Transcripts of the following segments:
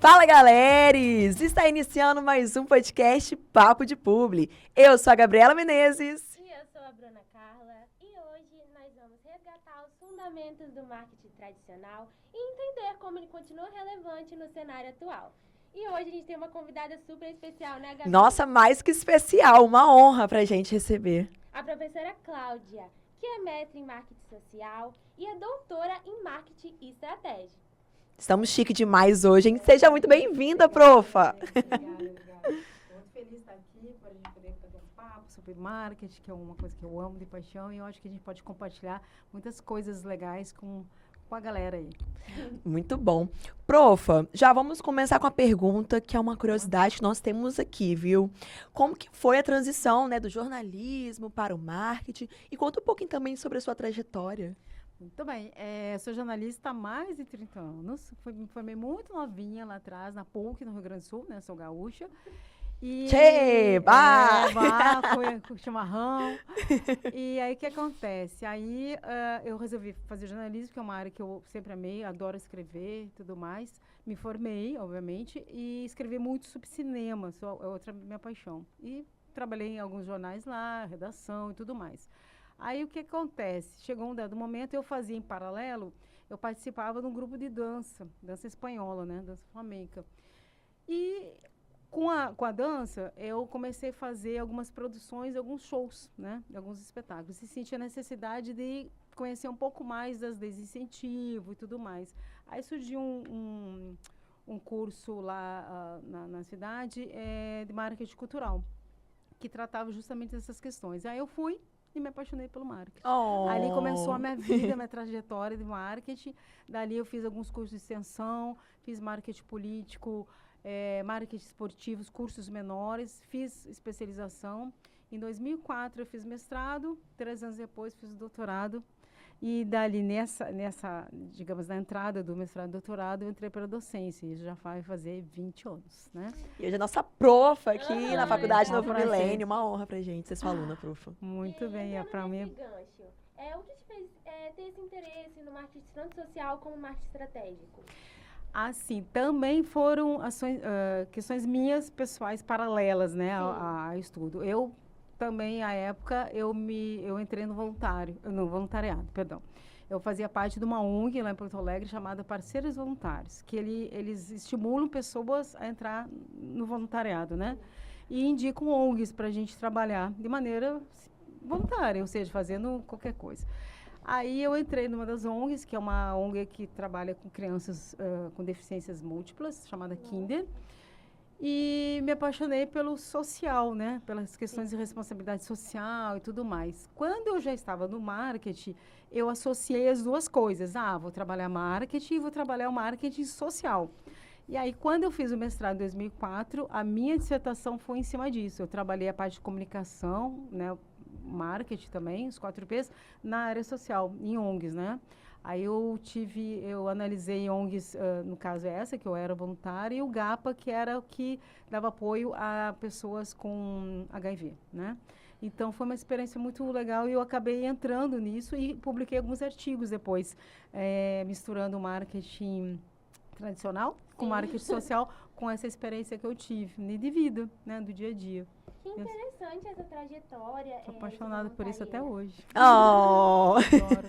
Fala, galeres! Está iniciando mais um podcast Papo de Publi. Eu sou a Gabriela Menezes. E eu sou a Bruna Carla. E hoje nós vamos resgatar os fundamentos do marketing tradicional e entender como ele continua relevante no cenário atual. E hoje a gente tem uma convidada super especial, né, Gabi? Nossa, mais que especial, uma honra pra gente receber. A professora Cláudia, que é mestre em marketing social e é doutora em marketing e estratégia. Estamos chique demais hoje, hein? Seja muito bem-vinda, profa! Obrigada. Estou muito feliz de estar aqui para a gente poder fazer um papo sobre marketing, que é uma coisa que eu amo de paixão, e eu acho que a gente pode compartilhar muitas coisas legais com a galera aí. Muito bom. Profa, já vamos começar com a pergunta, que é uma curiosidade que nós temos aqui, viu? Como que foi a transição, né, do jornalismo para o marketing? E conta um pouquinho também sobre a sua trajetória. Muito bem, sou jornalista há mais de 30 anos, me formei muito novinha lá atrás, na PUC, no Rio Grande do Sul, né, sou gaúcha. E, com chimarrão. E aí, o que acontece? Aí, eu resolvi fazer jornalismo, que é uma área que eu sempre amei, adoro escrever e tudo mais. Me formei, obviamente, e escrevi muito sobre cinema, é outra minha paixão. E trabalhei em alguns jornais lá, redação e tudo mais. Aí, o que acontece? Chegou um dado momento, eu fazia em paralelo, eu participava de um grupo de dança espanhola, né, dança flamenca. E com a dança, eu comecei a fazer algumas produções, alguns shows, né, alguns espetáculos. E senti a necessidade de conhecer um pouco mais das leis de incentivo e tudo mais. Aí surgiu um curso lá na cidade de marketing cultural, que tratava justamente dessas questões. Aí eu fui e me apaixonei pelo marketing. Oh. Ali começou a minha vida, a minha trajetória de marketing. Dali eu fiz alguns cursos de extensão, fiz marketing político, marketing esportivo, cursos menores, fiz especialização. Em 2004 eu fiz mestrado, 3 anos depois fiz doutorado. E dali digamos, na entrada do mestrado e doutorado, eu entrei para a docência. Isso já vai fazer 20 anos, né? E hoje é nossa profa aqui na Faculdade Novo prazer. Milênio. Uma honra pra gente ser sua aluna, profa. Muito bem, para mim. O que te fez ter esse interesse no marketing social como marketing estratégico? Assim, também foram questões minhas pessoais paralelas, né, ao estudo. Eu também, à época, eu entrei no voluntariado, perdão. Eu fazia parte de uma ONG lá em Porto Alegre chamada Parceiros Voluntários, que eles estimulam pessoas a entrar no voluntariado, né? E indicam ONGs para a gente trabalhar de maneira voluntária, ou seja, fazendo qualquer coisa. Aí eu entrei numa das ONGs, que é uma ONG que trabalha com crianças com deficiências múltiplas, chamada Kinder. E me apaixonei pelo social, né? Pelas questões de responsabilidade social e tudo mais. Quando eu já estava no marketing, eu associei as duas coisas. Vou trabalhar marketing e vou trabalhar o marketing social. E aí, quando eu fiz o mestrado em 2004, a minha dissertação foi em cima disso. Eu trabalhei a parte de comunicação, né? Marketing também, os 4 P's, na área social, em ONGs, né? Aí eu analisei ONGs, no caso essa, que eu era voluntária, e o GAPA, que era o que dava apoio a pessoas com HIV, né? Então, foi uma experiência muito legal e eu acabei entrando nisso e publiquei alguns artigos depois, misturando o marketing tradicional com marketing social, com essa experiência que eu tive de vida, né, do dia a dia. Que interessante essa trajetória. Estou apaixonada por isso até hoje. Oh! Adoro.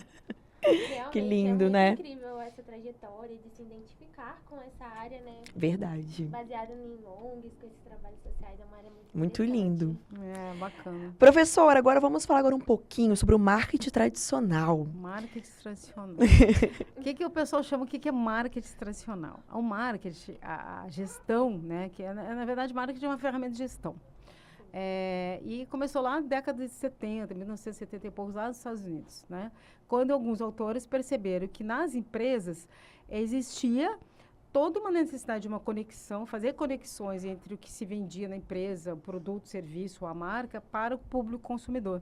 Realmente, Que lindo, é muito né? incrível essa trajetória de se identificar com essa área, né? Verdade. Baseada em ONGs, com esses trabalhos sociais, é uma área Muito lindo. Bacana. Professora, agora vamos falar agora um pouquinho sobre o marketing tradicional. Marketing tradicional. O que o pessoal chama, o que é marketing tradicional? O marketing, a gestão, né? Que na verdade, marketing é uma ferramenta de gestão. E começou lá na década de 70, 1970 e poucos, lá nos Estados Unidos, né? Quando alguns autores perceberam que nas empresas existia toda uma necessidade de uma conexão, fazer conexões entre o que se vendia na empresa, o produto, o serviço, a marca, para o público consumidor.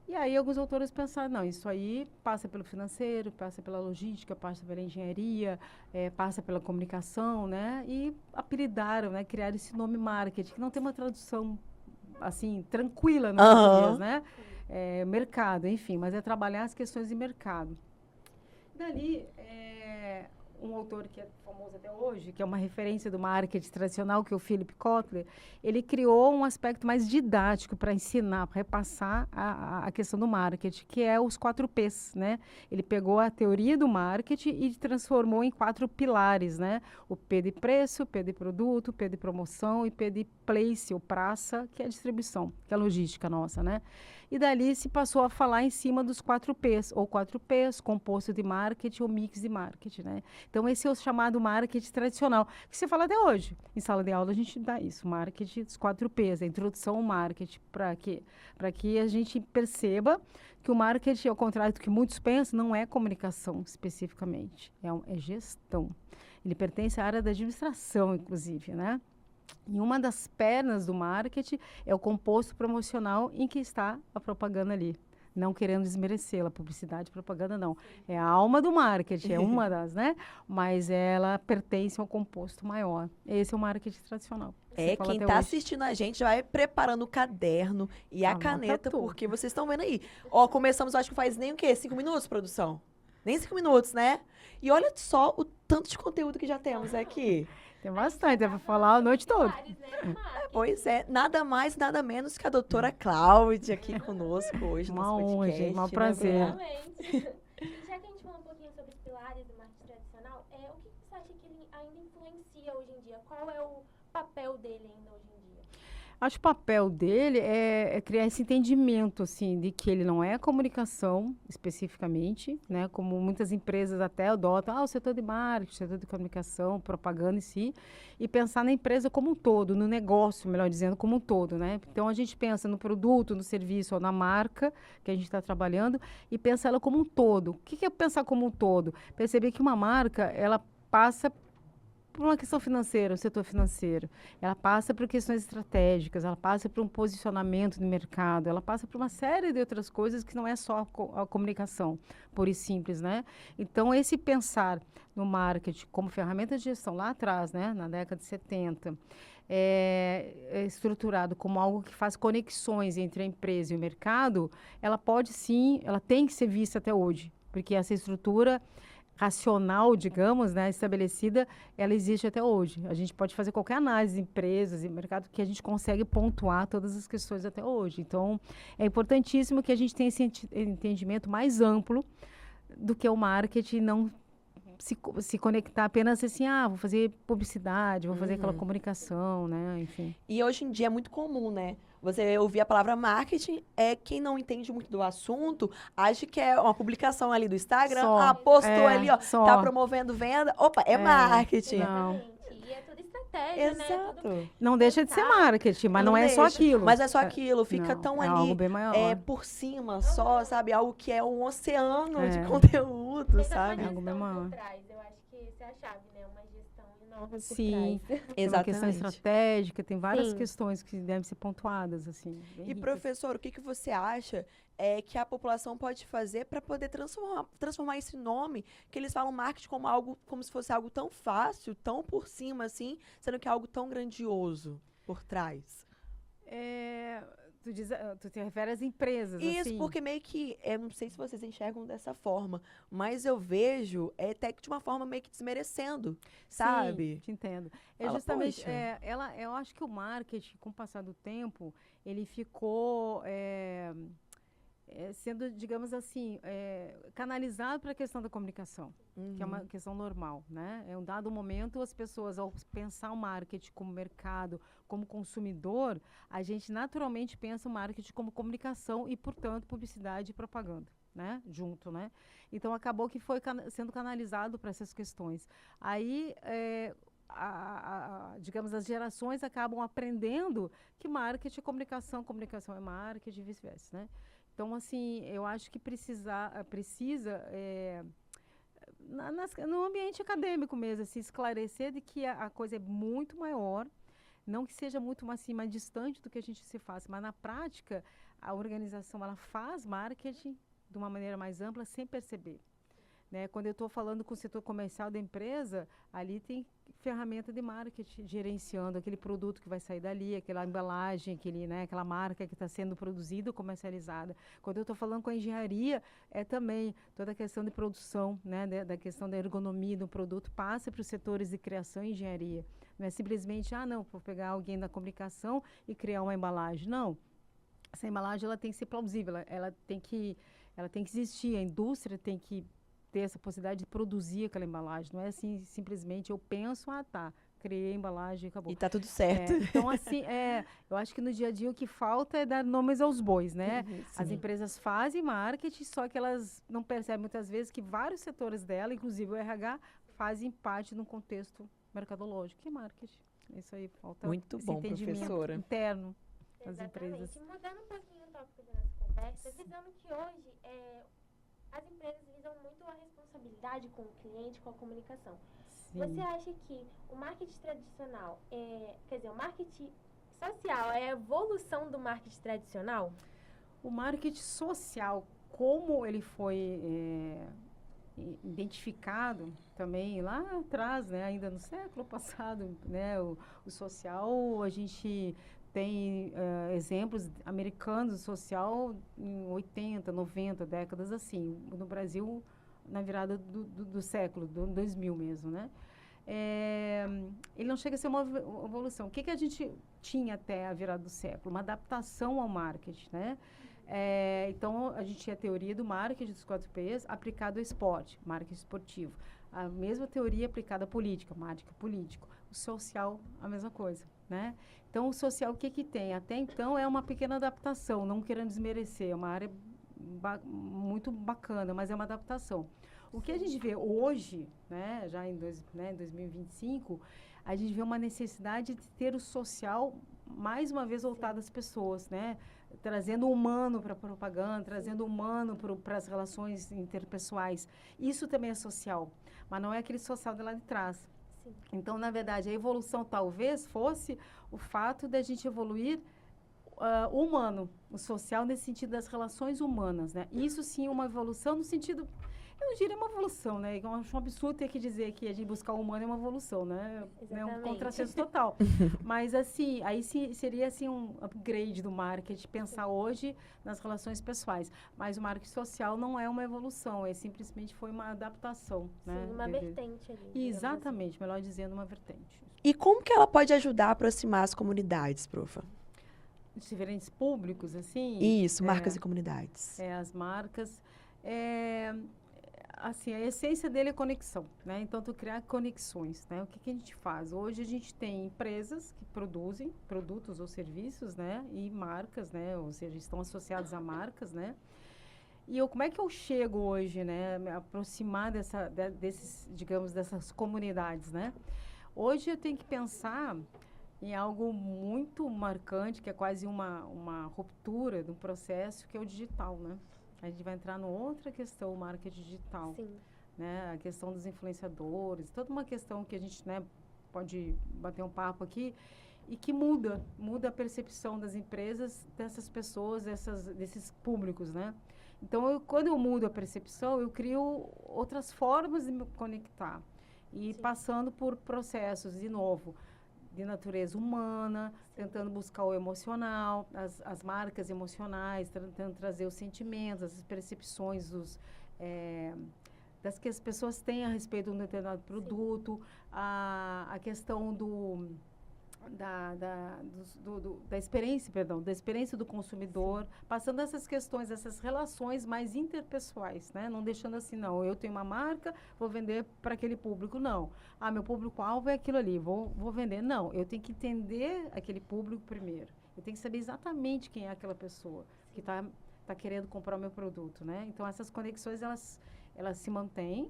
E aí alguns autores pensaram, não, isso aí passa pelo financeiro, passa pela logística, passa pela engenharia, passa pela comunicação, né? E apelidaram, né? Criaram esse nome marketing, que não tem uma tradução assim, tranquila no português, né? Mercado, enfim, mas é trabalhar as questões de mercado. Dali, um autor que é famoso até hoje, que é uma referência do marketing tradicional, que é o Philip Kotler, ele criou um aspecto mais didático para ensinar, para repassar a questão do marketing, que é os 4 P's, né? Ele pegou a teoria do marketing e transformou em 4 pilares, né? O P de preço, P de produto, P de promoção e P de place, ou praça, que é a distribuição, que é a logística nossa, né? E dali se passou a falar em cima dos 4 P's, ou 4 P's, composto de marketing ou mix de marketing, né? Então, esse é o chamado marketing tradicional, que se fala até hoje. Em sala de aula, a gente dá isso, marketing dos 4 P's, a introdução ao marketing, para quê? Para que a gente perceba que o marketing, ao contrário do que muitos pensam, não é comunicação especificamente, é gestão. Ele pertence à área da administração, inclusive, né? E uma das pernas do marketing é o composto promocional em que está a propaganda ali. Não querendo desmerecê-la, publicidade e propaganda não. É a alma do marketing, é uma das, né? Mas ela pertence ao composto maior. Esse é o marketing tradicional. Quem tá assistindo a gente já vai preparando o caderno e a caneta, porque vocês estão vendo aí. Ó, começamos, acho que faz nem o quê? 5 minutos, produção? Nem 5 minutos, né? E olha só o tanto de conteúdo que já temos aqui. Tem bastante, dá pra falar a noite toda. Pois é, nada mais, nada menos que a doutora Cláudia aqui conosco hoje no nosso podcast. Uma honra, gente, um prazer. Realmente. E já que a gente falou um pouquinho sobre os pilares do marketing tradicional, o que você acha que ele ainda influencia hoje em dia? Qual é o papel dele ainda hoje em dia? Acho que o papel dele é criar esse entendimento, assim, de que ele não é comunicação, especificamente, né? Como muitas empresas até adotam, o setor de marketing, o setor de comunicação, propaganda em si, e pensar na empresa como um todo, no negócio, melhor dizendo, como um todo, né? Então, a gente pensa no produto, no serviço ou na marca que a gente está trabalhando e pensa ela como um todo. O que é pensar como um todo? Perceber que uma marca, ela passa por uma questão financeira, o setor financeiro. Ela passa por questões estratégicas, ela passa por um posicionamento no mercado, ela passa por uma série de outras coisas que não é só a comunicação, pura e simples, né? Então, esse pensar no marketing como ferramenta de gestão lá atrás, né, na década de 70, é estruturado como algo que faz conexões entre a empresa e o mercado, ela pode sim, ela tem que ser vista até hoje, porque essa estrutura racional, digamos, né, estabelecida, ela existe até hoje. A gente pode fazer qualquer análise de empresas e mercado que a gente consegue pontuar todas as questões até hoje. Então, é importantíssimo que a gente tenha esse entendimento mais amplo do que o marketing, não se conectar apenas assim, vou fazer publicidade, vou fazer aquela comunicação, né, enfim. E hoje em dia é muito comum, né? Você ouvir a palavra marketing, quem não entende muito do assunto, acha que é uma publicação ali do Instagram, postou ali, ó, tá promovendo venda, opa, é marketing. Não. E é tudo estratégia, Exato. né? Tudo não deixa de ser marketing, mas não é só aquilo. Mas é só aquilo, fica não, tão é ali, algo bem maior. por cima só, sabe? Algo que é um oceano de conteúdo, sabe? Tem Algo bem maior. por trás, eu acho que essa é a chave, né? Uma gestão enorme Sim, por trás. tem uma questão Exatamente. estratégica, tem várias Sim. questões que devem ser pontuadas, assim. bem E, ricas. professor, o que você acha que a população pode fazer para poder transformar esse nome, que eles falam marketing como algo, como se fosse algo tão fácil, tão por cima, assim, sendo que é algo tão grandioso por trás? Tu te refere às empresas, Isso, assim? porque meio que, eu não sei se vocês enxergam dessa forma, mas eu vejo até que de uma forma meio que desmerecendo, sabe? Sim, te entendo. Fala, Justamente, "Poxa." eu acho que o marketing, com o passar do tempo, ele ficou sendo, digamos assim, canalizado para a questão da comunicação, que é uma questão normal, né? É um dado momento, as pessoas, ao pensar o marketing como mercado, como consumidor, a gente naturalmente pensa o marketing como comunicação e, portanto, publicidade e propaganda, né? Junto, né? Então, acabou que foi sendo canalizado para essas questões. Aí, digamos, as gerações acabam aprendendo que marketing é comunicação, comunicação é marketing e vice-versa, né? Então, assim, eu acho que precisa no ambiente acadêmico mesmo, assim, esclarecer de que a coisa é muito maior, não que seja muito assim, mais distante do que a gente se faz, mas na prática a organização ela faz marketing de uma maneira mais ampla sem perceber. Né? Quando eu estou falando com o setor comercial da empresa, ali tem ferramenta de marketing, gerenciando aquele produto que vai sair dali, aquela embalagem, aquela marca que está sendo produzida ou comercializada. Quando eu estou falando com a engenharia, é também toda a questão de produção, né, da questão da ergonomia do produto, passa para os setores de criação e engenharia. Não é simplesmente, não, vou pegar alguém da comunicação e criar uma embalagem. Não. Essa embalagem ela tem que ser plausível, ela tem que existir, a indústria tem que ter essa possibilidade de produzir aquela embalagem. Não é assim, simplesmente eu penso, criei a embalagem e acabou. E tá tudo certo. Então, assim, eu acho que no dia a dia o que falta é dar nomes aos bois, né? As Sim. empresas fazem marketing, só que elas não percebem muitas vezes que vários setores dela, inclusive o RH, fazem parte de um contexto mercadológico, que é marketing. Isso aí falta Muito esse bom, entendimento professora. interno das Exatamente. empresas. Mudando um pouquinho o tópico da nossa conversa, visando que hoje as empresas visam muito a responsabilidade com o cliente, com a comunicação. Sim. Você acha que o marketing tradicional, o marketing social é a evolução do marketing tradicional? O marketing social, como ele foi identificado também lá atrás, né, ainda no século passado, né, o social, a gente tem exemplos americanos do social em 80, 90, décadas assim. No Brasil, na virada do século, do 2000 mesmo, né? Ele não chega a ser uma evolução. O que a gente tinha até a virada do século? Uma adaptação ao marketing, né? Então, a gente tinha a teoria do marketing dos 4 P's aplicado ao esporte, marketing esportivo. A mesma teoria aplicada à política, marketing político. O social, a mesma coisa, né? Então, o social, o que tem? Até então, é uma pequena adaptação, não querendo desmerecer, é uma área muito bacana, mas é uma adaptação. O que a gente vê hoje, né, já em 2025, a gente vê uma necessidade de ter o social mais uma vez voltado às pessoas, né? Trazendo o humano para a propaganda, trazendo o humano para as relações interpessoais. Isso também é social, mas não é aquele social de lá de trás. Sim. Então, na verdade, a evolução talvez fosse o fato de a gente evoluir o humano, o social, nesse sentido das relações humanas, né? Isso sim é uma evolução no sentido... Eu não diria uma evolução, né? Eu acho um absurdo ter que dizer que a gente buscar o humano é uma evolução, né? É um contrassenso total. Mas, assim, aí seria, assim, um upgrade do marketing, pensar hoje nas relações pessoais. Mas o marketing social não é uma evolução, simplesmente foi uma adaptação, né? Sim, uma vertente ali. Exatamente, melhor dizendo, uma vertente. E como que ela pode ajudar a aproximar as comunidades, profa? Diferentes públicos, assim? Isso, marcas e comunidades. As marcas. Assim, a essência dele é conexão, né? Então, tu criar conexões, né? O que a gente faz? Hoje a gente tem empresas que produzem produtos ou serviços, né? E marcas, né? Ou seja, estão associados a marcas, né? E como é que eu chego hoje, né? Me aproximar dessas comunidades, né? Hoje eu tenho que pensar em algo muito marcante, que é quase uma ruptura do processo, que é o digital, né? A gente vai entrar numa outra questão, o marketing digital. Sim. Né? A questão dos influenciadores, toda uma questão que a gente, né, pode bater um papo aqui e que muda a percepção das empresas, dessas pessoas, desses públicos, né? Então, quando eu mudo a percepção, eu crio outras formas de me conectar e passando por processos, de novo, de natureza humana, tentando buscar o emocional, as marcas emocionais, tentando trazer os sentimentos, as percepções das que as pessoas têm a respeito de um determinado produto, a questão da experiência do consumidor, passando essas questões, essas relações mais interpessoais, né? Não deixando assim, não, eu tenho uma marca, vou vender para aquele público, não. Meu público-alvo é aquilo ali, vou vender. Não, eu tenho que entender aquele público primeiro. Eu tenho que saber exatamente quem é aquela pessoa que está querendo comprar o meu produto, né? Então, essas conexões, elas se mantêm,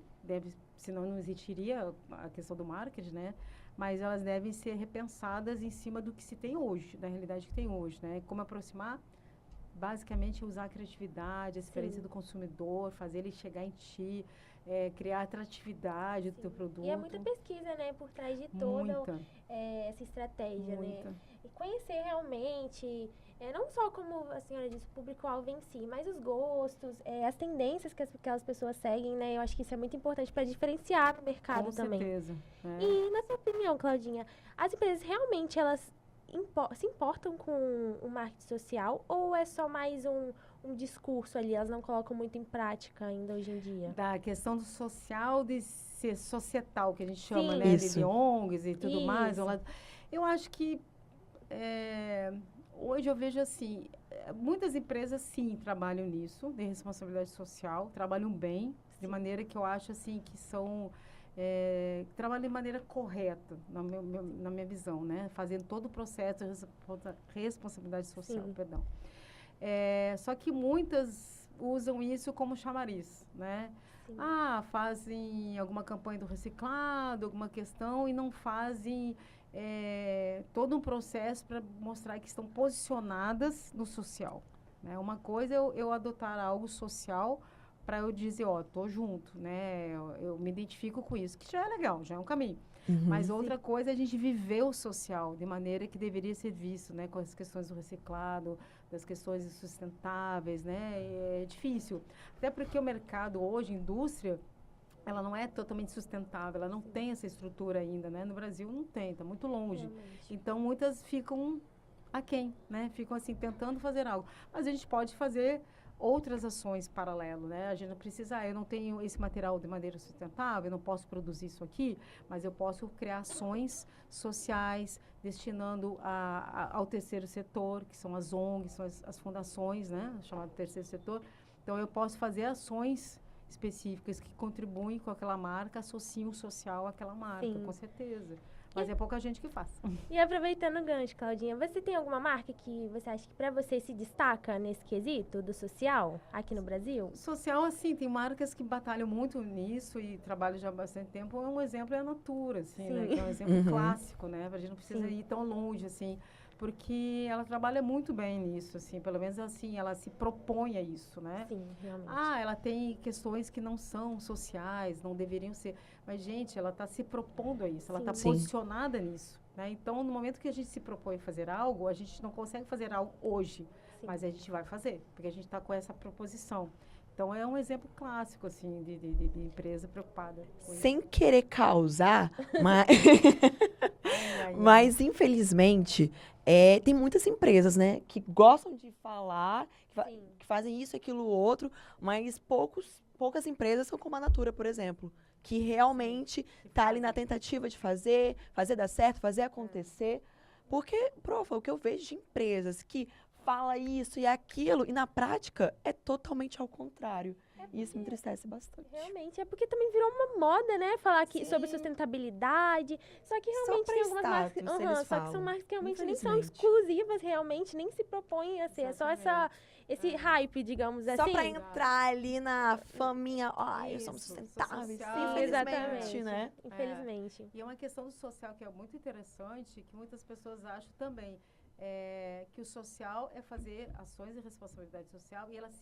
senão não existiria a questão do marketing, né? Mas elas devem ser repensadas em cima do que se tem hoje, da realidade que tem hoje, né? Como aproximar, basicamente, usar a criatividade, a experiência do consumidor, fazer ele chegar em ti, criar atratividade do teu produto. E é muita pesquisa, né, por trás de toda essa estratégia, né? e conhecer realmente, não só como a senhora disse, o público-alvo em si, mas os gostos, as tendências que aquelas pessoas seguem, né? Eu acho que isso é muito importante para diferenciar no mercado Com também. certeza. E, na sua opinião, Claudinha, as empresas realmente, elas se importam com o marketing social ou é só mais um discurso ali, elas não colocam muito em prática ainda hoje em dia? Da questão do social, de ser societal, que a gente chama, Sim. né? Isso. De ONGs e tudo mais. Isso. Eu acho que hoje eu vejo assim, muitas empresas sim trabalham nisso, de responsabilidade social, trabalham bem, de maneira que eu acho assim que são que trabalham de maneira correta, na minha visão, né? Fazendo todo o processo de responsabilidade social, Sim. perdão. Só que muitas usam isso como chamariz, né? Sim. Fazem alguma campanha do reciclado, alguma questão e não fazem todo um processo para mostrar que estão posicionadas no social, né? Uma coisa é eu adotar algo social para eu dizer, tô junto, né? Eu me identifico com isso, que já é legal, já é um caminho. Mas outra coisa é a gente viver o social de maneira que deveria ser visto, né? Com as questões do reciclado, das questões sustentáveis, né? É difícil. Até porque o mercado hoje, a indústria, ela não é totalmente sustentável, ela não tem essa estrutura ainda, né? No Brasil não tem, está muito longe. Realmente. Então, muitas ficam aquém, né? Ficam assim, tentando fazer algo. Mas a gente pode fazer outras ações paralelo, né? A gente não precisa, eu não tenho esse material de maneira sustentável, eu não posso produzir isso aqui, mas eu posso criar ações sociais destinando ao terceiro setor, que são as ONGs, são as fundações, né? Chamado terceiro setor. Então, eu posso fazer ações específicas que contribuem com aquela marca, associam o social àquela marca, Sim. com certeza. Mas é pouca gente que faz. E aproveitando o gancho, Claudinha, você tem alguma marca que você acha que para você se destaca nesse quesito do social aqui no Brasil? Social, assim, tem marcas que batalham muito nisso e trabalham já há bastante tempo. Um exemplo é a Natura, assim, né? Que é um exemplo clássico, né? A gente não precisa ir tão longe, assim, porque ela trabalha muito bem nisso, assim, pelo menos assim, ela se propõe a isso, né? Sim, realmente. Ela tem questões que não são sociais, não deveriam ser. Mas, gente, ela está se propondo a isso, ela está Sim. posicionada nisso, né? Então, no momento que a gente se propõe a fazer algo, a gente não consegue fazer algo hoje, Sim. mas a gente vai fazer, porque a gente está com essa proposição. Então, é um exemplo clássico, assim, de empresa preocupada com isso. Sem querer causar, mas, mas infelizmente, tem muitas empresas, né, que gostam de falar, Sim. que fazem isso, aquilo, outro, mas poucas empresas são como a Natura, por exemplo, que realmente tá ali na tentativa de fazer dar certo, fazer acontecer. Porque, profa, o que eu vejo de empresas que fala isso e aquilo, e na prática é totalmente ao contrário. E isso me entristece bastante. Realmente, é porque também virou uma moda, né? Falar aqui Sim. sobre sustentabilidade. Só que Só realmente pra tem algumas marcas. status, eles Só que são falam. marcas que realmente nem são Infelizmente. exclusivas, realmente, nem se propõem a ser. É só Exatamente. esse hype, digamos Só assim. pra entrar ali na faminha, somos Isso, sustentáveis. social, Infelizmente, exatamente. né? Infelizmente. E é uma questão do social que é muito interessante, que muitas pessoas acham também, que o social é fazer ações de responsabilidade social e elas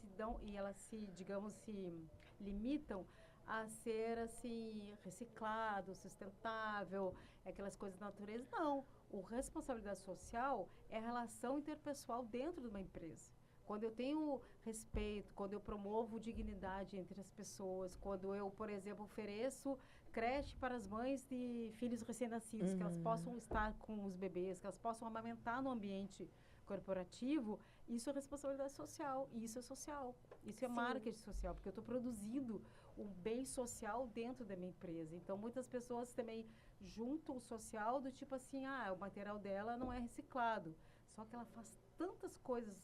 se limitam a ser assim reciclado, sustentável, aquelas coisas da natureza. Não, o responsabilidade social é a relação interpessoal dentro de uma empresa. Quando eu tenho respeito, quando eu promovo dignidade entre as pessoas, quando eu, por exemplo, ofereço creche para as mães de filhos recém-nascidos, que elas possam estar com os bebês, que elas possam amamentar no ambiente corporativo, isso é responsabilidade social, e isso é social, isso é marketing social, porque eu estou produzindo um bem social dentro da minha empresa. Então, muitas pessoas também juntam o social do tipo assim, o material dela não é reciclado, só que ela faz tantas coisas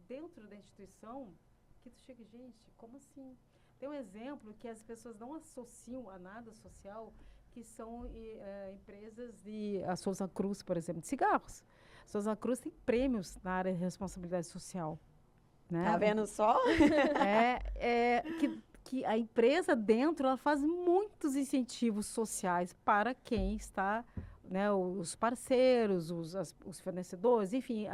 dentro da instituição que tu chega, gente, como assim? Tem um exemplo que as pessoas não associam a nada social, que são empresas a Souza Cruz, por exemplo, de cigarros. A Souza Cruz tem prêmios na área de responsabilidade social. Né? Tá vendo só? Que a empresa dentro ela faz muitos incentivos sociais para quem está né, os parceiros, os fornecedores, enfim,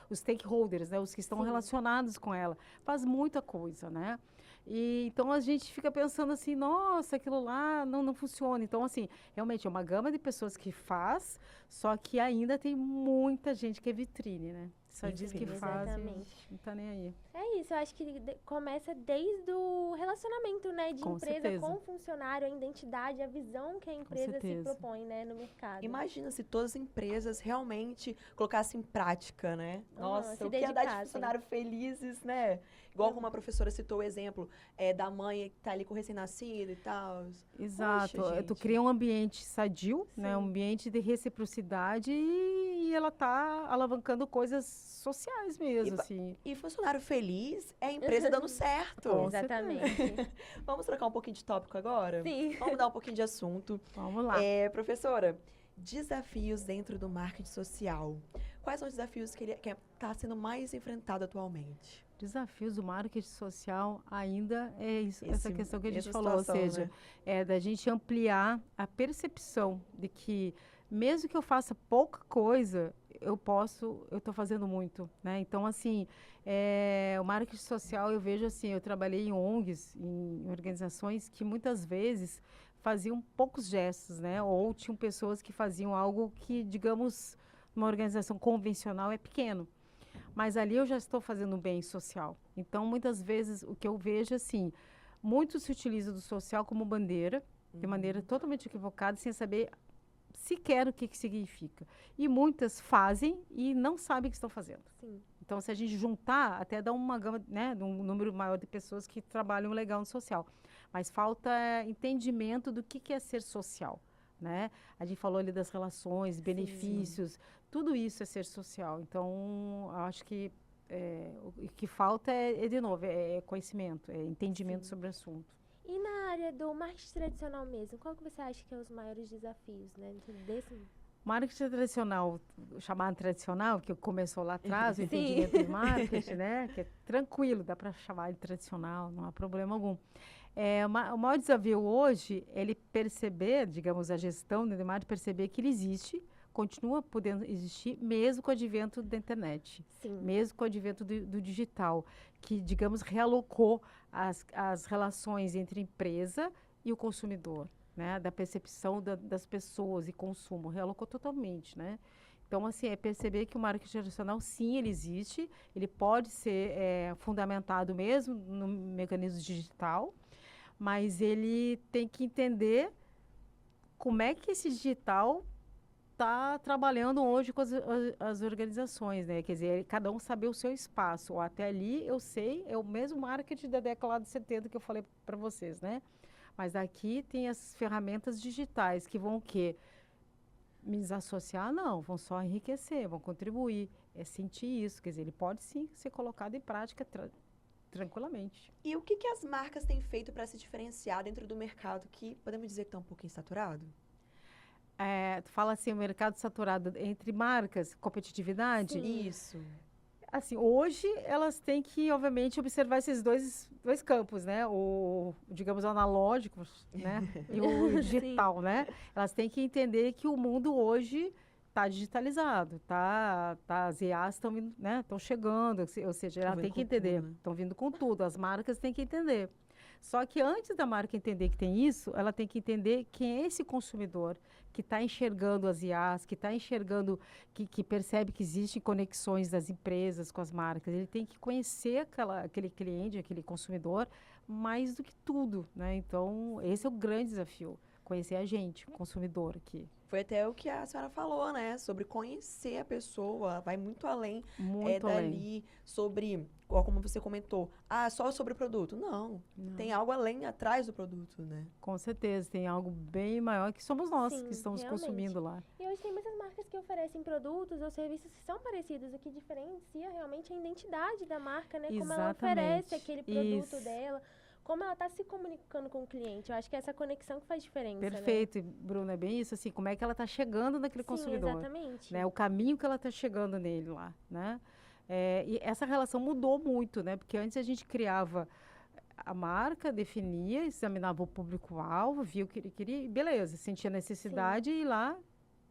os stakeholders, né, os que estão Sim. relacionados com ela. Faz muita coisa, né? E, então, a gente fica pensando assim, nossa, aquilo lá não funciona. Então, assim, realmente é uma gama de pessoas que faz, só que ainda tem muita gente que é vitrine, né? Só diz que Vitrine. faz e Exatamente. não tá nem aí. É isso, eu acho que começa desde o relacionamento, né, de Com empresa certeza. com o funcionário, a identidade, a visão que a empresa se certeza. propõe, né, no mercado. Imagina se todas as empresas realmente colocassem em prática, né? Nossa, se o que ia dar de dedicassem. funcionário felizes, né? Igual como a professora citou o exemplo da mãe que tá ali com o recém-nascido e tal. Exato. Poxa, Tu gente. cria um ambiente sadio, né? Um Sim. ambiente de reciprocidade e ela tá alavancando coisas sociais mesmo, ba- assim. E funcionário feliz é a empresa dando certo. Com Exatamente. Vamos trocar um pouquinho de tópico agora? Sim. Vamos mudar um pouquinho de assunto. Vamos lá. Professora, desafios dentro do marketing social. Quais são os desafios que está sendo mais enfrentado atualmente? Desafios do marketing social ainda é isso, essa Esse- questão que a gente essa falou, ou situação, seja, né? é da gente ampliar a percepção de que mesmo que eu faça pouca coisa, eu estou fazendo muito, né? Então, assim, o marketing social eu vejo assim, eu trabalhei em ONGs, em organizações que muitas vezes faziam poucos gestos, né? Ou tinham pessoas que faziam algo que, digamos, numa organização convencional é pequeno. Mas ali eu já estou fazendo bem social. Então, muitas vezes, o que eu vejo, assim, muito se utiliza do social como bandeira, de maneira totalmente equivocada, sem saber sequer o que significa. E muitas fazem e não sabem o que estão fazendo. Sim. Então, se a gente juntar, até dá uma gama, né, de um número maior de pessoas que trabalham legal no social. Mas falta entendimento do que é ser social, né? A gente falou ali das relações, benefícios, tudo isso é ser social. Então, eu acho que o que falta de novo, é conhecimento, é entendimento Sim. sobre o assunto. E na área do marketing tradicional mesmo, qual que você acha que é os maiores desafios, né, desse... Marketing tradicional, chamado tradicional, que começou lá atrás, o Sim. entendimento de marketing, né? Que é tranquilo, dá para chamar de tradicional, não há problema algum. O maior desafio hoje é ele perceber, digamos, a gestão do marketing, perceber que ele existe, continua podendo existir, mesmo com o advento da internet, Sim. mesmo com o advento do digital, que, digamos, realocou as relações entre empresa e o consumidor. Né, da percepção das pessoas e consumo, realocou totalmente, né? Então, assim, é perceber que o marketing tradicional, sim, ele existe, ele pode ser fundamentado mesmo no mecanismo digital, mas ele tem que entender como é que esse digital está trabalhando hoje com as organizações, né? Quer dizer, cada um saber o seu espaço. Ou até ali, eu sei, é o mesmo marketing da década de 70 que eu falei para vocês, né? Mas aqui tem as ferramentas digitais que vão o quê? Me desassociar? Não, vão só enriquecer, vão contribuir. É sentir isso, quer dizer, ele pode sim ser colocado em prática tranquilamente. E o que as marcas têm feito para se diferenciar dentro do mercado que podemos dizer que está um pouquinho saturado? Tu fala assim, o mercado saturado entre marcas, competitividade? Isso. Assim, hoje elas têm que, obviamente, observar esses dois campos, né? O, digamos, o analógico, né? E o digital, né? Elas têm que entender que o mundo hoje está digitalizado, as IAs estão, né? Estão chegando, ou seja, ela tem que entender, estão vindo com tudo, as marcas têm que entender. Só que antes da marca entender que tem isso, ela tem que entender quem é esse consumidor que está enxergando as IAs, que está enxergando, que percebe que existem conexões das empresas com as marcas. Ele tem que conhecer aquele cliente, aquele consumidor, mais do que tudo, né? Então, esse é o grande desafio, conhecer a gente, o consumidor aqui. Foi até o que a senhora falou, né? Sobre conhecer a pessoa, vai muito além Muito dali, sobre, como você comentou, só sobre o produto. Não, tem algo além, atrás do produto, né? Com certeza, tem algo bem maior que somos nós Sim, que estamos realmente. consumindo lá. E hoje tem muitas marcas que oferecem produtos ou serviços que são parecidos, o que diferencia realmente a identidade da marca, né? Como ela oferece aquele produto dela, como ela está se comunicando com o cliente. Eu acho que é essa conexão que faz diferença, Perfeito, né? Bruna, é bem isso, assim, como é que ela está chegando naquele consumidor. Exatamente. Né? O caminho que ela está chegando nele lá, né? E essa relação mudou muito, né? Porque antes a gente criava a marca, definia, examinava o público-alvo, via o que ele queria, e beleza, sentia necessidade e ir lá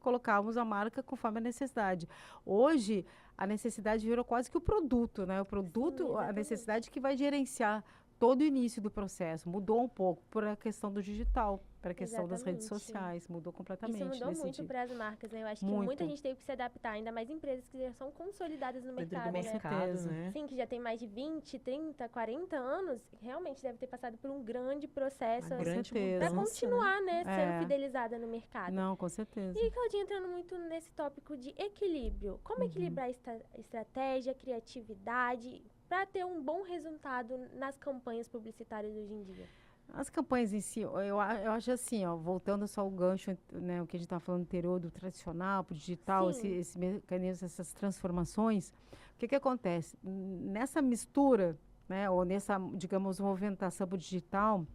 colocávamos a marca conforme a necessidade. Hoje, a necessidade virou quase que o produto, né? O produto, Sim, a exatamente. necessidade que vai gerenciar todo o início do processo. Mudou um pouco por a questão do digital, para a questão das redes Exatamente. sociais. Mudou completamente Isso mudou nesse muito sentido. para as marcas, né? Eu acho que Muito. muita gente teve que se adaptar, ainda mais empresas que já são consolidadas no Dentro do mercado, né? mercado, certeza. né? Sim, que já tem mais de 20, 30, 40 anos, realmente deve ter passado por um grande processo Uma Com grande certeza. para mudança, né? continuar, né, sendo É. fidelizada no mercado. Não, com certeza. E, Claudinha, entrando muito nesse tópico de equilíbrio. Como equilibrar estratégia, criatividade, para ter um bom resultado nas campanhas publicitárias hoje em dia? As campanhas em si, eu acho assim, ó, voltando só ao gancho, né, o que a gente estava falando anterior, do tradicional para o digital, Sim. esse mecanismo, essas transformações, o que acontece? Nessa mistura, né, ou nessa, digamos, movimentação para o digital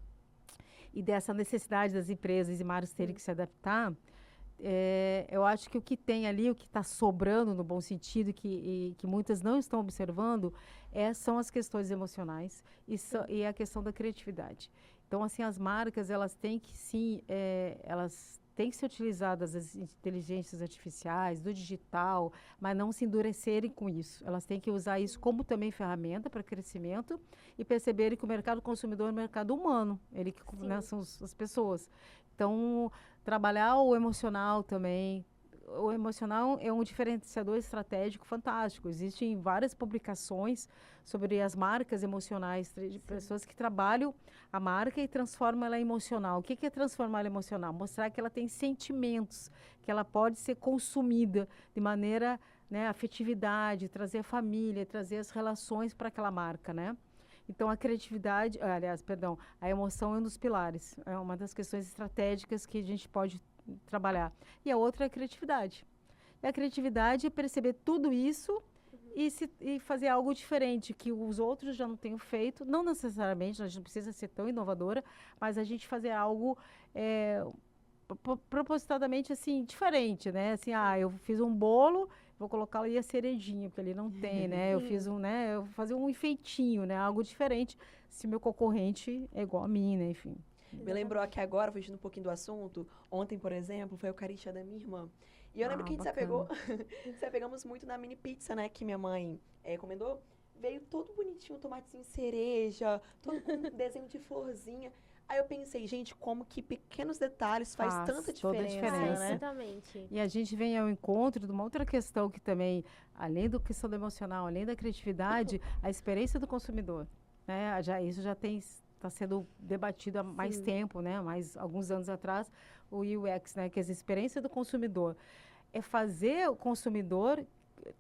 e dessa necessidade das empresas e marcas terem que se adaptar, eu acho que o que tem ali, o que está sobrando no bom sentido, que muitas não estão observando, são as questões emocionais e a questão da criatividade. Então, assim, as marcas, elas têm que, sim, elas têm que ser utilizadas as inteligências artificiais, do digital, mas não se endurecerem com isso. Elas têm que usar isso como também ferramenta para crescimento e perceberem que o mercado consumidor é um mercado humano, ele que, né, são as pessoas. Então, trabalhar o emocional também. O emocional é um diferenciador estratégico fantástico. Existem várias publicações sobre as marcas emocionais, de pessoas que trabalham a marca e transformam ela em emocional. O que é transformar ela em emocional? Mostrar que ela tem sentimentos, que ela pode ser consumida de maneira, né, afetividade, trazer a família, trazer as relações para aquela marca, né? Então, a criatividade, aliás, perdão, a emoção é um dos pilares, é uma das questões estratégicas que a gente pode trabalhar. E a outra é a criatividade. E a criatividade é perceber tudo isso e fazer algo diferente, que os outros já não tenham feito, não necessariamente, a gente não precisa ser tão inovadora, mas a gente fazer algo propositadamente, assim, diferente, né? Assim, eu fiz um bolo, vou colocar ali a cerejinha, porque ali não tem, né? Eu fiz eu vou fazer um enfeitinho, né? Algo diferente, se meu concorrente é igual a mim, né? Enfim. Me lembrou aqui agora, fugindo um pouquinho do assunto, ontem, por exemplo, foi a Eucaristia da minha irmã. E eu lembro que a gente se apegamos muito na mini pizza, né, que minha mãe encomendou. Veio todo bonitinho, tomatezinho cereja, todo com desenho de florzinha. Aí eu pensei, gente, como que pequenos detalhes faz tanta toda a diferença, diferença. né? Exatamente. E a gente vem ao encontro de uma outra questão que também, além da questão do emocional, além da criatividade, a experiência do consumidor, né? Isso já está sendo debatido há mais tempo, né? Mais alguns anos atrás, o UX, né? Que é a experiência do consumidor. É fazer o consumidor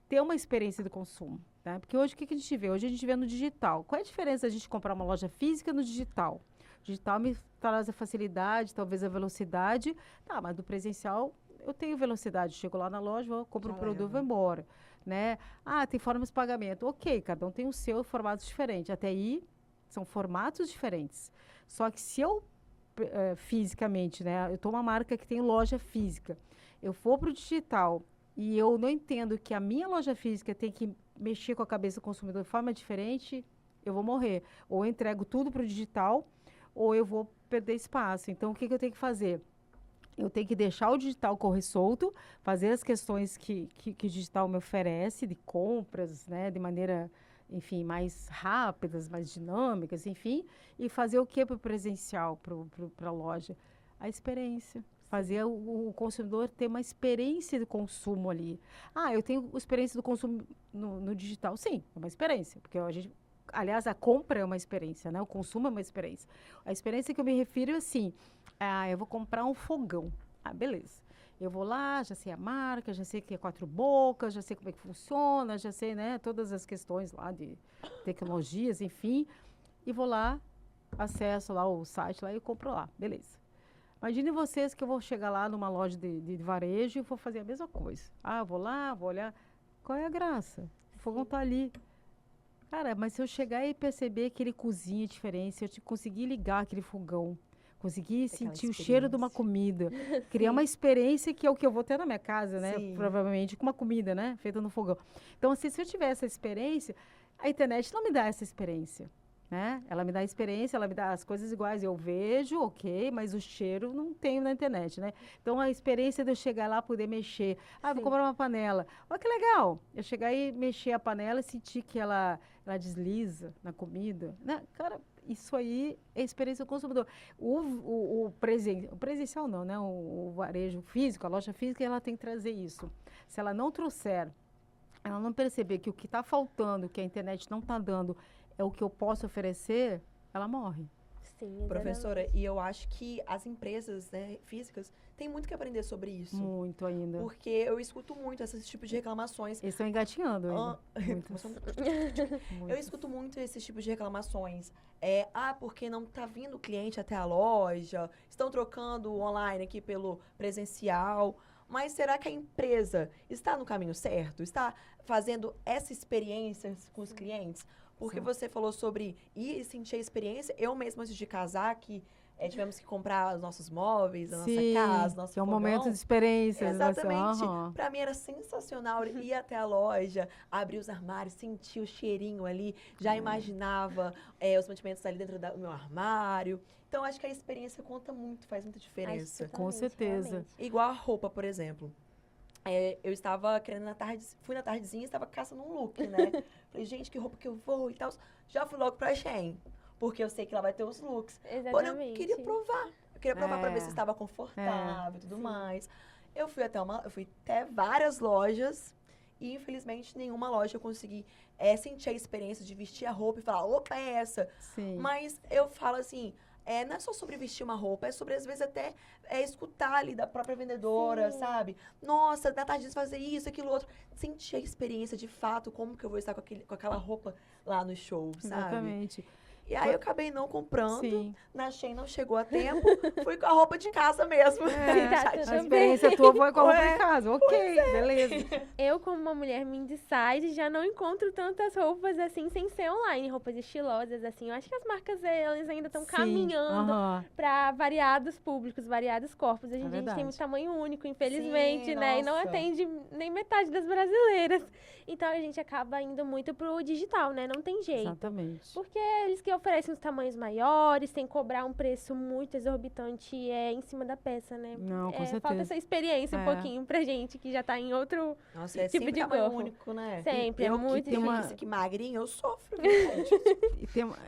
ter uma experiência de consumo, né? Porque hoje o que a gente vê? Hoje a gente vê no digital. Qual é a diferença da gente comprar uma loja física no digital? O digital me traz a facilidade, talvez a velocidade. Tá, mas do presencial eu tenho velocidade. Chego lá na loja, compro o produto e vou embora, né? Tem formas de pagamento. Ok, cada um tem o seu formato diferente. Até aí são formatos diferentes. Só que se eu fisicamente, né? Eu estou uma marca que tem loja física. Eu for para o digital e eu não entendo que a minha loja física tem que mexer com a cabeça do consumidor de forma diferente, eu vou morrer. Ou eu entrego tudo para o digital, ou eu vou perder espaço. Então, o que eu tenho que fazer? Eu tenho que deixar o digital correr solto, fazer as questões que o digital me oferece, de compras, né, de maneira, enfim, mais rápidas, mais dinâmicas, enfim, e fazer o que para o presencial, para a loja? A experiência. Fazer o consumidor ter uma experiência de consumo ali. Eu tenho experiência do consumo no digital. Sim, é uma experiência, porque aliás, a compra é uma experiência, né? O consumo é uma experiência. A experiência que eu me refiro é assim, eu vou comprar um fogão. Beleza. Eu vou lá, já sei a marca, já sei que é 4 bocas, já sei como é que funciona, já sei, né, todas as questões lá de tecnologias, enfim. E vou lá, acesso lá o site lá e compro lá. Beleza. Imagine vocês que eu vou chegar lá numa loja de varejo e vou fazer a mesma coisa. Vou lá, vou olhar. Qual é a graça? O fogão tá ali. Cara, mas se eu chegar e perceber que ele cozinha diferente, se eu conseguir ligar aquele fogão, conseguir sentir o cheiro de uma comida, criar uma experiência que é o que eu vou ter na minha casa, né? Sim. Provavelmente com uma comida, né? Feita no fogão. Então, assim, se eu tiver essa experiência, a internet não me dá essa experiência. né? Ela me dá a experiência, ela me dá as coisas iguais. Eu vejo, ok, mas o cheiro não tenho na internet, né? Então, a experiência de eu chegar lá, poder mexer. Ah, vou Sim. comprar uma panela. Olha que legal! Eu chegar e mexer a panela e sentir que ela desliza na comida, né? Cara, isso aí é experiência do consumidor. O presencial não, né? O varejo físico, a loja física, ela tem que trazer isso. Se ela não trouxer, ela não perceber que o que está faltando, que a internet não está dando, é o que eu posso oferecer, ela morre. Sim, Professora, exatamente. e eu acho que as empresas, né, físicas têm muito que aprender sobre isso. Muito ainda. Porque eu escuto muito esses tipos de reclamações. Eles estão engatinhando ainda. Muitas. Eu escuto muito esses tipos de reclamações. Porque não está vindo o cliente até a loja, estão trocando o online aqui pelo presencial. Mas será que a empresa está no caminho certo? Está fazendo essa experiência com os clientes? Porque Sim. você falou sobre ir e sentir a experiência. Eu mesma, antes de casar, que tivemos que comprar os nossos móveis, a nossa casa, nosso que é um fogão. momento de experiência. Exatamente. Aham. Para mim era sensacional ir até a loja, abrir os armários, sentir o cheirinho ali, já imaginava os mantimentos ali dentro do meu armário. Então, acho que a experiência conta muito, faz muita diferença. Acho Com totalmente, certeza. realmente. Igual a roupa, por exemplo. Eu estava querendo fui na tardezinha e estava caçando um look, né? Falei, gente, que roupa que eu vou e tal. Já fui logo pra Shein, porque eu sei que lá vai ter os looks. Porém, eu Exatamente. queria provar. Eu queria provar pra ver se estava confortável e tudo Sim. mais. Eu fui até várias lojas e, infelizmente, nenhuma loja eu consegui sentir a experiência de vestir a roupa e falar, opa, é essa. Sim. Mas eu falo assim, não é só sobre vestir uma roupa, é sobre, às vezes, até escutar ali da própria vendedora, Sim. sabe? Nossa, na tarde de fazer isso, aquilo, outro. Sentir a experiência de fato, como que eu vou estar com aquela roupa lá no show, sabe? Exatamente. E aí eu acabei não comprando, Sim. na Shein não chegou a tempo, fui com a roupa de casa mesmo. Tá Chateada. tudo A experiência tua foi com a roupa Ué, em casa. Ok, beleza. Eu, como uma mulher mid-size, já não encontro tantas roupas assim sem ser online. Roupas estilosas, assim. Eu acho que as marcas, elas ainda estão Sim, caminhando aham. para variados públicos, variados corpos. Hoje em dia a gente tem verdade. muito tamanho único, infelizmente, Sim, né? E não nossa. atende nem metade das brasileiras. Então a gente acaba indo muito pro digital, né? Não tem jeito. Exatamente. Porque eles que oferecem os tamanhos maiores, sem cobrar um preço muito exorbitante em cima da peça, né? Não, com Falta certeza. essa experiência um É. pouquinho pra gente, que já tá em outro... Nossa, é tipo sempre de tamanho corpo. único, né? Sempre, é eu muito que tenho difícil. isso aqui magrinho, eu sofro, viu, gente?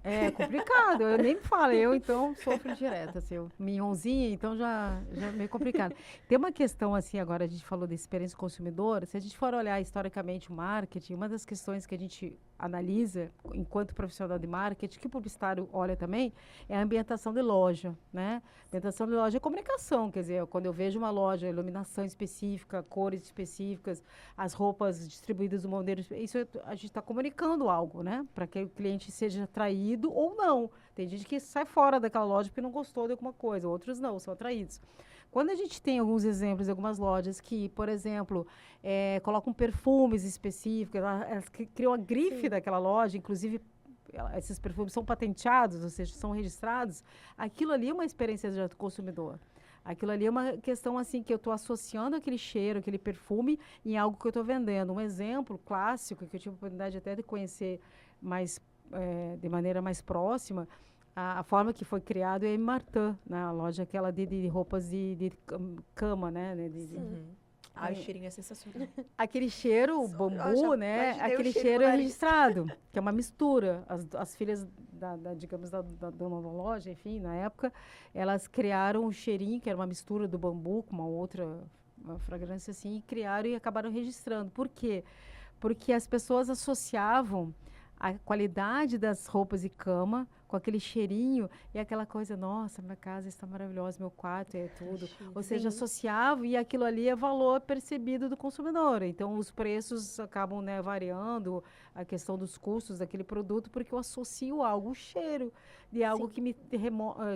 É complicado, eu nem falo, eu então sofro direto, assim, eu minhonzinha, então já é meio complicado. Tem uma questão, assim, agora a gente falou da experiência consumidora, se a gente for olhar historicamente o marketing, uma das questões que a gente analisa enquanto profissional de marketing, que o publicitário olha também, é a ambientação de loja, né? Ambientação de loja é comunicação, quer dizer, quando eu vejo uma loja, iluminação específica, cores específicas, as roupas distribuídas do modelo, isso a gente está comunicando algo, né? Para que o cliente seja atraído ou não. Tem gente que sai fora daquela loja porque não gostou de alguma coisa, outros não, são atraídos. Quando a gente tem alguns exemplos de algumas lojas que, por exemplo, colocam perfumes específicos, elas criam a grife Sim. daquela loja, inclusive esses perfumes são patenteados, ou seja, são registrados, aquilo ali é uma experiência do consumidor. Aquilo ali é uma questão assim que eu estou associando aquele cheiro, aquele perfume em algo que eu estou vendendo. Um exemplo clássico que eu tive a oportunidade até de conhecer mais, de maneira mais próxima, a forma que foi criado é em Martin, na loja aquela de roupas de cama, né? Ai, o cheirinho é sensacional. Aquele cheiro, o Já bambu, né? imaginei o Aquele cheiro cheiro no é nariz. registrado, que é uma mistura. As filhas, digamos, da dona da loja, enfim, na época, elas criaram um cheirinho, que era uma mistura do bambu com uma fragrância assim, e criaram e acabaram registrando. Por quê? Porque as pessoas associavam a qualidade das roupas de cama com aquele cheirinho e aquela coisa, nossa, minha casa está maravilhosa, meu quarto é tudo. Ou seja, Sim. associava e aquilo ali é valor percebido do consumidor. Então, os preços acabam, né, variando, a questão dos custos daquele produto, porque eu associo algo, o cheiro, de algo Sim.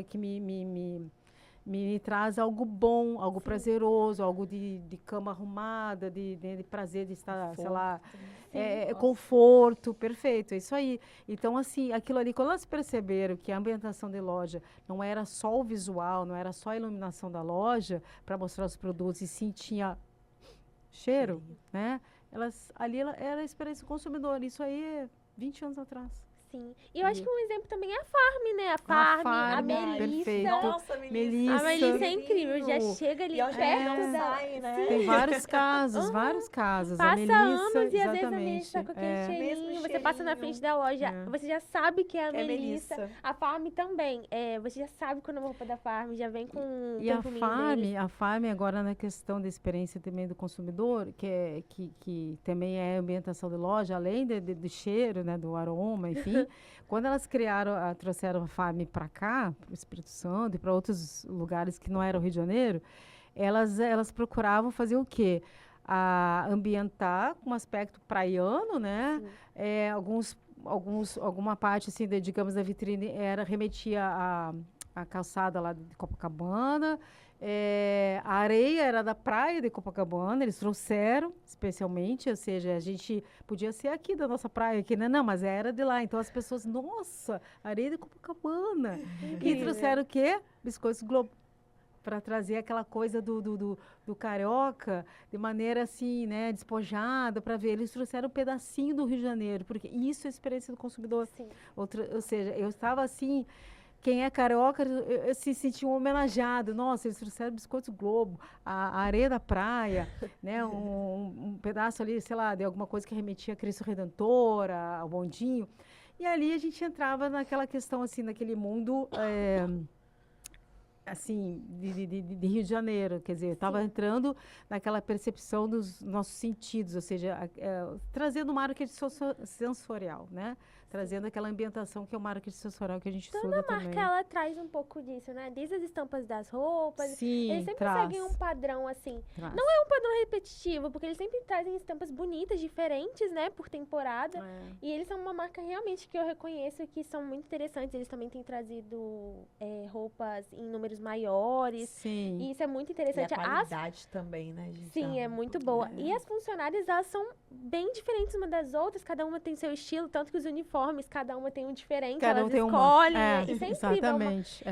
que me traz algo bom, algo prazeroso, algo de cama arrumada, de prazer de estar, sei lá, Nossa. conforto, perfeito, é isso aí. Então, assim, aquilo ali, quando elas perceberam que a ambientação de loja não era só o visual, não era só a iluminação da loja para mostrar os produtos, e sim tinha cheiro, Cheirinho. né? Ali era a experiência do consumidor, isso aí é 20 anos atrás. Sim. E eu acho que um exemplo também é a Farm, né? A Farm, a Farm, Melissa. perfeito. Nossa, Melissa. A Melissa é incrível, já chega ali E aos perto não da... sai, né? Tem vários casos, vários casos. A Passa Melissa, anos e às vezes a exatamente. Melissa tá com aquele cheirinho, Mesmo você passa na cheirinho. frente da loja, você já sabe que é a É Melissa. Melissa. A Farm também, você já sabe quando é uma roupa da Farm, já vem com o E a perfuminho deles. Farm agora na questão da experiência também do consumidor, que também é ambientação de loja, além do cheiro, né, do aroma, enfim. Quando elas trouxeram a Farm para cá, para o Espírito Santo e para outros lugares que não eram Rio de Janeiro, elas procuravam fazer o quê? Ambientar com um aspecto praiano, né? Alguma parte, assim, digamos, da vitrine remetia à calçada lá de Copacabana. A areia era da praia de Copacabana, eles trouxeram especialmente, ou seja, a gente podia ser aqui da nossa praia, aqui, né? Não, mas era de lá. Então as pessoas, nossa, areia de Copacabana. E trouxeram o quê? Biscoitos Globo. Para trazer aquela coisa do carioca de maneira assim, né, despojada, para ver. Eles trouxeram um pedacinho do Rio de Janeiro, porque isso é a experiência do consumidor. Sim. Ou seja, eu estava assim, quem é carioca, eu se sentia um homenageado. Nossa, eles trouxeram biscoitos Globo, a areia da praia, né, um pedaço ali, sei lá, de alguma coisa que remetia a Cristo Redentor, ao bondinho. E ali a gente entrava naquela questão, assim, naquele mundo... assim, de Rio de Janeiro, quer dizer, estava entrando naquela percepção dos nossos sentidos, ou seja, trazendo o marketing sensorial, né? Trazendo aquela ambientação que é o marketing sensorial que a gente estuda também. A marca, ela traz um pouco disso, né? Desde as estampas das roupas, Sim, eles sempre seguem um padrão, assim. Traz. Não é um padrão repetitivo, porque eles sempre trazem estampas bonitas, diferentes, né? Por temporada. E eles são uma marca realmente que eu reconheço que são muito interessantes. Eles também têm trazido roupas em números maiores. Sim. E isso é muito E a interessante. qualidade também, né, gente? Sim, é muito boa. E as funcionárias, elas são bem diferentes uma das outras. Cada uma tem seu estilo, tanto que os uniformes, cada uma tem um diferente. Cada elas um tem escolhem. Isso é incrível. Exatamente.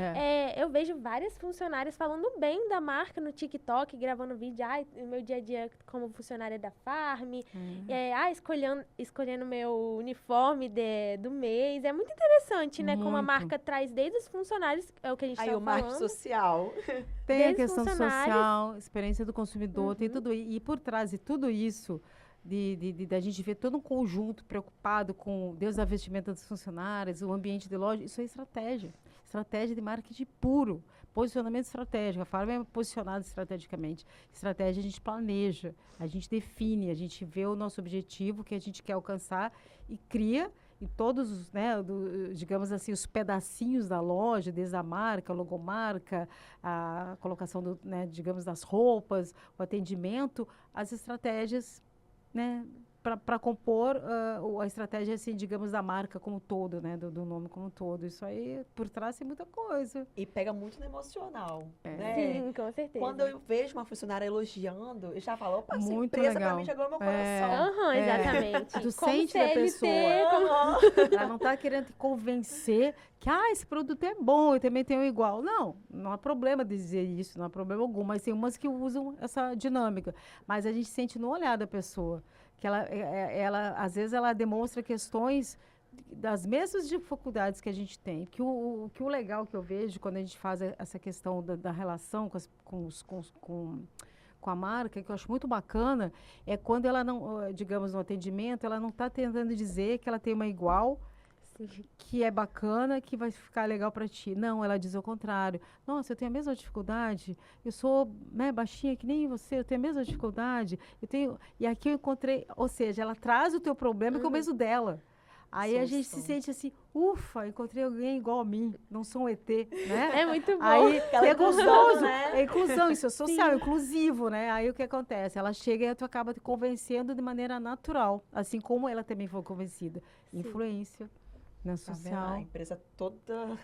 Eu vejo várias funcionárias falando bem da marca no TikTok, gravando vídeo. No meu dia a dia como funcionária da Farm. Escolhendo meu uniforme do mês. É muito interessante, né? Como a marca traz desde os funcionários, é o que a gente tá falando. Aí o marketing social. Tem Desde a questão funcionários. social, experiência do consumidor, tem tudo. E por trás de tudo isso, da gente ver todo um conjunto preocupado com desde a vestimenta dos funcionários, o ambiente de loja, isso é estratégia. Estratégia de marketing puro. Posicionamento estratégico. A Farm é posicionada estrategicamente. Estratégia a gente planeja, a gente define, a gente vê o nosso objetivo que a gente quer alcançar e cria em todos, né, digamos assim, os pedacinhos da loja, desde a marca, a logomarca, a colocação, digamos, das roupas, o atendimento, as estratégias, né, para compor a estratégia, assim, digamos, da marca como um todo, né, do nome como um todo. Isso aí, por trás, tem muita coisa. E pega muito no emocional, né? Sim, com certeza. Quando eu vejo uma funcionária elogiando, eu já falo, opa, essa Muito empresa legal. pra mim chegou no meu coração. Exatamente. Tu Como sente da CLT, pessoa. Ela não está querendo te convencer que esse produto é bom, eu também tenho igual. Não há problema de dizer isso, não há problema algum. Mas tem umas que usam essa dinâmica. Mas a gente sente no olhar da pessoa que ela às vezes, ela demonstra questões das mesmas dificuldades que a gente tem. Que o legal que eu vejo quando a gente faz essa questão da relação com a marca, que eu acho muito bacana, é quando ela não, digamos, no atendimento, ela não está tentando dizer que ela tem uma igual, que é bacana, que vai ficar legal para ti. Não, ela diz o contrário. Nossa, eu tenho a mesma dificuldade, eu sou, né, baixinha que nem você, eu tenho a mesma dificuldade, e aqui eu encontrei, ou seja, ela traz o teu problema que é o mesmo dela. Aí a gente se sente assim, ufa, encontrei alguém igual a mim, não sou um ET, né? É muito bom. Aí é gostoso, né? é inclusão, isso é social, inclusivo, né? Aí o que acontece? Ela chega e tu acaba te convencendo de maneira natural, assim como ela também foi convencida. Influência, né, social. A empresa toda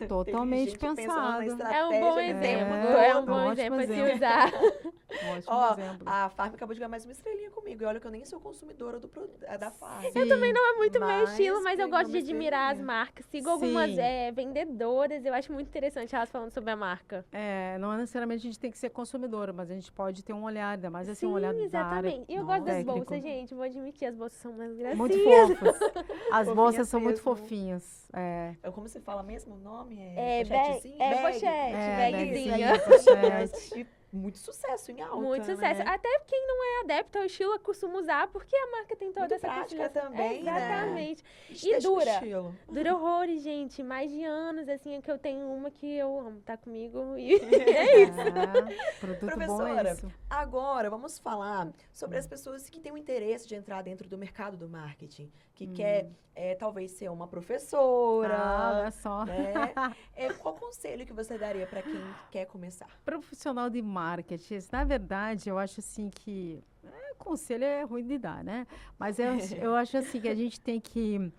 Totalmente inteligente, pensando na pensada. estratégia, É um bom no exemplo. tempo todo. É um bom ótimo exemplo a se exemplo. usar. Um ótimo Ó, exemplo. a Farm acabou de ganhar mais uma estrelinha comigo. E olha que eu nem sou consumidora da Farm. Sim. Eu também Não é muito meu Mas estilo, mas eu ganhou gosto de uma admirar as estrelinha. marcas. Sigo algumas Sim. vendedoras, eu acho muito interessante elas falando sobre a marca. Não necessariamente a gente tem que ser consumidora, mas a gente pode ter um olhar, ainda mais assim, um Sim, olhar da área exatamente. E eu gosto das técnico. bolsas, gente. Vou admitir, as bolsas são umas gracinhas. Muito fofas. As Fofinhas bolsas são muito mesmo. fofinhas. Como se fala mesmo o nome? Pochete, bagzinha. Pochete. E muito sucesso em alta, Muito sucesso. né? Até quem não é adepto ao estilo costuma usar, porque a marca tem toda Muito essa prática customização. também, né? Exatamente. Deixa E o dura. estilo. Dura horrores, gente. Mais de anos, assim, é que eu tenho uma que eu amo, tá comigo. E é isso. Produto bom é Professora, isso. agora vamos falar sobre as pessoas que têm o interesse de entrar dentro do mercado do marketing, que quer talvez ser uma professora, Olha só. né? Qual conselho que você daria para quem quer começar? Profissional de marketing, na verdade, eu acho assim que conselho é ruim de dar, né? Mas eu acho assim que a gente tem que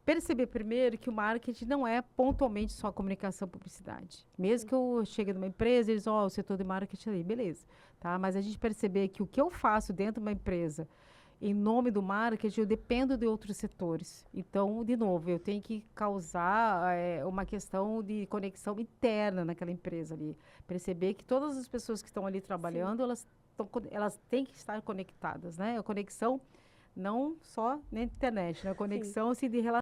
perceber primeiro que o marketing não é pontualmente só comunicação e publicidade. Mesmo que eu chegue numa empresa e eles, o setor de marketing ali, beleza, tá? Mas a gente perceber que o que eu faço dentro de uma empresa em nome do marketing, eu dependo de outros setores. Então, de novo, eu tenho que causar uma questão de conexão interna naquela empresa ali. Perceber que todas as pessoas que estão ali trabalhando, elas têm que estar conectadas, né? A conexão não só na internet, né? A conexão assim, de relação